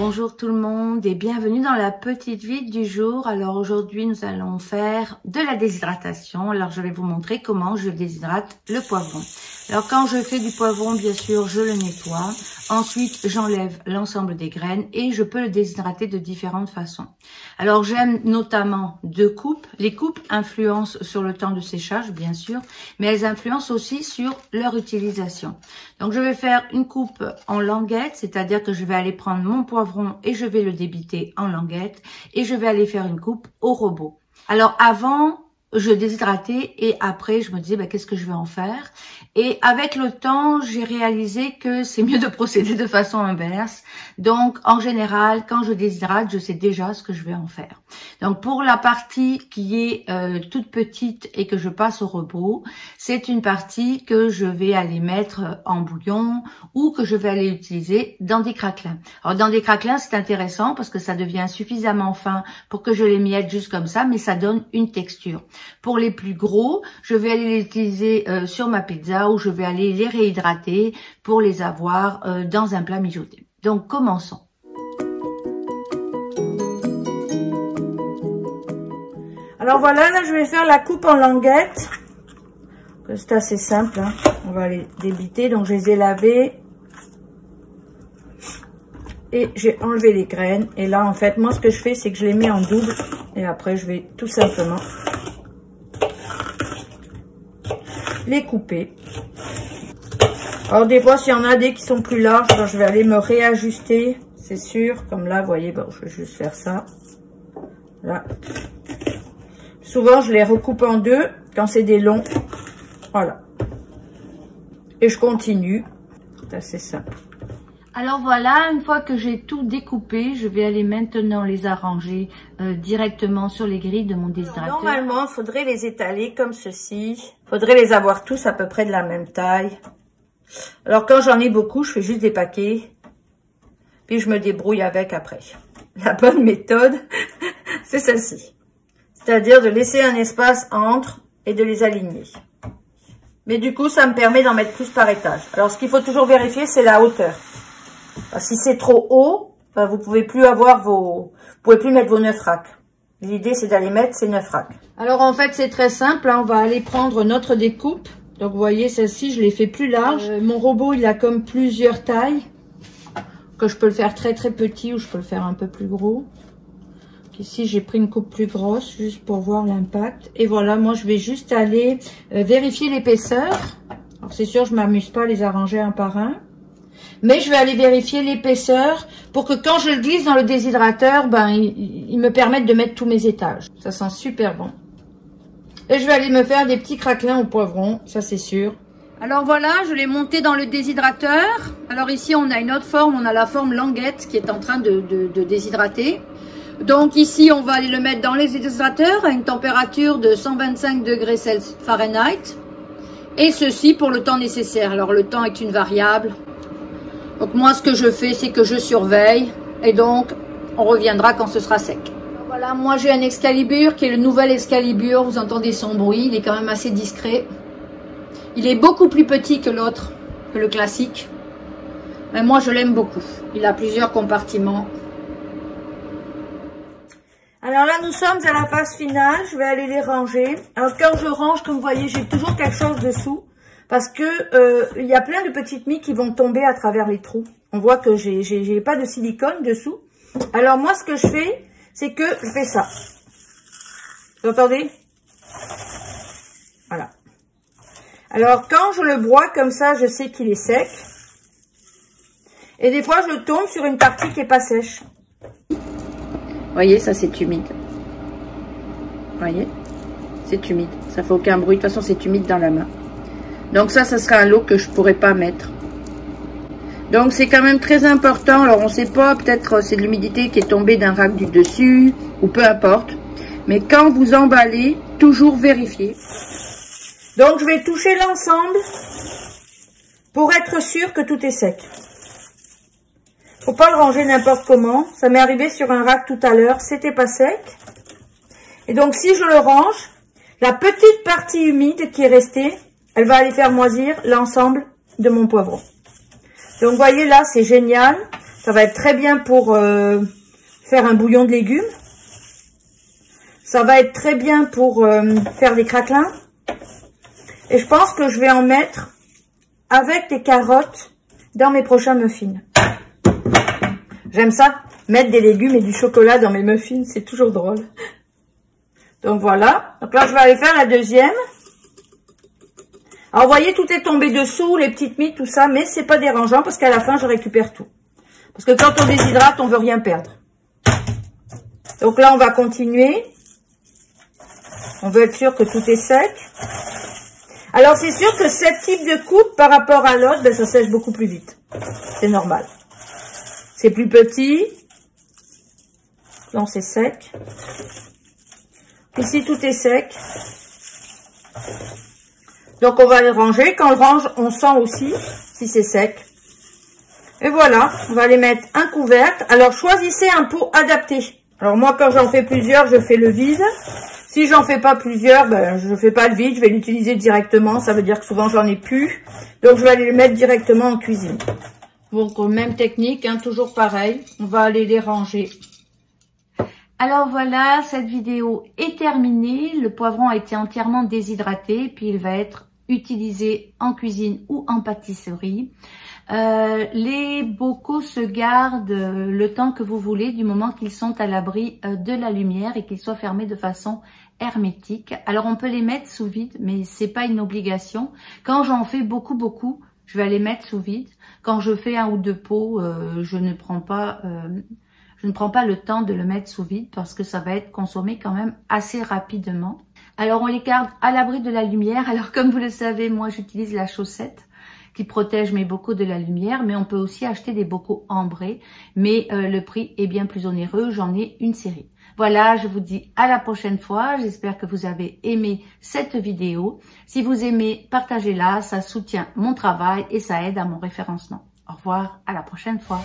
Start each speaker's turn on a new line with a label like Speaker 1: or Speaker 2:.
Speaker 1: Bonjour tout le monde et bienvenue dans la petite vie du jour. Alors aujourd'hui nous allons faire de la déshydratation. Alors je vais vous montrer comment je déshydrate le poivron. Alors quand je fais du poivron, bien sûr, je le nettoie. Ensuite, j'enlève l'ensemble des graines et je peux le déshydrater de différentes façons. Alors j'aime notamment deux coupes. Les coupes influencent sur le temps de séchage, bien sûr, mais elles influencent aussi sur leur utilisation. Donc je vais faire une coupe en languette, c'est-à-dire que je vais aller prendre mon poivron et je vais le débiter en languette et je vais aller faire une coupe au robot. Alors avant, je déshydratais et après je me disais qu'est-ce que je vais en faire, et avec le temps j'ai réalisé que c'est mieux de procéder de façon inverse. Donc en général quand je déshydrate je sais déjà ce que je vais en faire. Donc pour la partie qui est toute petite et que je passe au robot, c'est une partie que je vais aller mettre en bouillon ou que je vais aller utiliser dans des craquelins. Alors dans des craquelins c'est intéressant parce que ça devient suffisamment fin pour que je les miette juste comme ça, mais ça donne une texture. Pour les plus gros, je vais aller les utiliser sur ma pizza ou je vais aller les réhydrater pour les avoir dans un plat mijoté. Donc, commençons. Alors voilà, là je vais faire la coupe en languette. C'est assez simple, hein. On va les débiter. Donc je les ai lavés. Et j'ai enlevé les graines. Et là, en fait, moi ce que je fais, c'est que je les mets en double. Et après, je vais tout simplement les couper. Alors des fois s'il y en a des qui sont plus larges, alors je vais aller me réajuster, c'est sûr, comme là vous voyez, bon, je vais juste faire ça là. Souvent je les recoupe en deux quand c'est des longs, voilà, et je continue. C'est assez simple. Alors voilà, une fois que j'ai tout découpé, je vais aller maintenant les arranger directement sur les grilles de mon déshydrateur. Normalement, il faudrait les étaler comme ceci. Il faudrait les avoir tous à peu près de la même taille. Alors quand j'en ai beaucoup, je fais juste des paquets. Puis je me débrouille avec après. La bonne méthode, c'est celle-ci. C'est-à-dire de laisser un espace entre et de les aligner. Mais du coup, ça me permet d'en mettre plus par étage. Alors ce qu'il faut toujours vérifier, c'est la hauteur. Si c'est trop haut, vous pouvez plus avoir vous pouvez plus mettre vos 9 racks. L'idée, c'est d'aller mettre ces 9 racks. Alors, en fait, c'est très simple. Hein, on va aller prendre notre découpe. Donc, vous voyez, celle-ci, je l'ai fait plus large. Mon robot, il a comme plusieurs tailles. Que je peux le faire très, très petit ou je peux le faire un peu plus gros. Ici, j'ai pris une coupe plus grosse, juste pour voir l'impact. Et voilà, moi, je vais juste aller vérifier l'épaisseur. Alors, c'est sûr, je m'amuse pas à les arranger un par un. Mais je vais aller vérifier l'épaisseur pour que quand je le glisse dans le déshydrateur, il me permette de mettre tous mes étages. Ça sent super bon. Et je vais aller me faire des petits craquelins au poivron, ça c'est sûr. Alors voilà, je l'ai monté dans le déshydrateur. Alors ici, on a une autre forme, on a la forme languette qui est en train de déshydrater. Donc ici, on va aller le mettre dans les déshydrateurs à une température de 125 degrés Fahrenheit. Et ceci pour le temps nécessaire. Alors le temps est une variable. Donc moi ce que je fais c'est que je surveille et donc on reviendra quand ce sera sec. Voilà, moi j'ai un Excalibur qui est le nouvel Excalibur, vous entendez son bruit, il est quand même assez discret. Il est beaucoup plus petit que l'autre, que le classique. Mais moi je l'aime beaucoup, il a plusieurs compartiments. Alors là nous sommes à la phase finale, je vais aller les ranger. Alors quand je range, comme vous voyez, j'ai toujours quelque chose dessous. Parce que il y a plein de petites mie qui vont tomber à travers les trous. On voit que j'ai pas de silicone dessous. Alors moi, ce que je fais, c'est que je fais ça. Vous entendez? Voilà. Alors quand je le broie comme ça, je sais qu'il est sec. Et des fois, je tombe sur une partie qui est pas sèche. Vous voyez, ça c'est humide. Vous voyez? C'est humide. Ça fait aucun bruit. De toute façon, c'est humide dans la main. Donc ça sera un lot que je pourrais pas mettre. Donc c'est quand même très important. Alors on sait pas, peut-être c'est de l'humidité qui est tombée d'un rack du dessus, ou peu importe. Mais quand vous emballez, toujours vérifier. Donc je vais toucher l'ensemble pour être sûr que tout est sec. Faut pas le ranger n'importe comment. Ça m'est arrivé sur un rack tout à l'heure, c'était pas sec. Et donc si je le range, la petite partie humide qui est restée, elle va aller faire moisir l'ensemble de mon poivron. Donc, vous voyez là, c'est génial Ça va être très bien pour faire un bouillon de légumes. Ça va être très bien pour faire des craquelins. Et je pense que je vais en mettre avec des carottes dans mes prochains muffins. J'aime ça, mettre des légumes et du chocolat dans mes muffins, c'est toujours drôle. Donc voilà, donc là je vais aller faire la deuxième. Alors vous voyez, tout est tombé dessous, les petites miettes, tout ça, mais c'est pas dérangeant parce qu'à la fin je récupère tout. Parce que quand on déshydrate, on veut rien perdre. Donc là on va continuer. On veut être sûr que tout est sec. Alors c'est sûr que ce type de coupe par rapport à l'autre, ben, ça sèche beaucoup plus vite. C'est normal. C'est plus petit. Non, c'est sec. Ici, tout est sec. Donc, on va les ranger. Quand on le range, on sent aussi si c'est sec. Et voilà, on va les mettre un couvercle. Alors, choisissez un pot adapté. Alors, moi, quand j'en fais plusieurs, je fais le vide. Si j'en fais pas plusieurs, ben, je fais pas le vide. Je vais l'utiliser directement. Ça veut dire que souvent, j'en ai plus. Donc, je vais aller le mettre directement en cuisine. Donc, même technique, hein, toujours pareil. On va aller les ranger. Alors voilà, cette vidéo est terminée. Le poivron a été entièrement déshydraté, puis il va être utilisé en cuisine ou en pâtisserie. Les bocaux se gardent le temps que vous voulez, du moment qu'ils sont à l'abri de la lumière et qu'ils soient fermés de façon hermétique. Alors on peut les mettre sous vide, mais c'est pas une obligation. Quand j'en fais beaucoup, je vais les mettre sous vide. Quand je fais 1 ou 2 pots, je ne prends pas le temps de le mettre sous vide parce que ça va être consommé quand même assez rapidement. Alors on les garde à l'abri de la lumière. Alors comme vous le savez, moi j'utilise la chaussette qui protège mes bocaux de la lumière, mais on peut aussi acheter des bocaux ambrés, mais le prix est bien plus onéreux. J'en ai une série. Voilà, je vous dis à la prochaine fois. J'espère que vous avez aimé cette vidéo. Si vous aimez, partagez-la, ça soutient mon travail et ça aide à mon référencement. Au revoir, à la prochaine fois.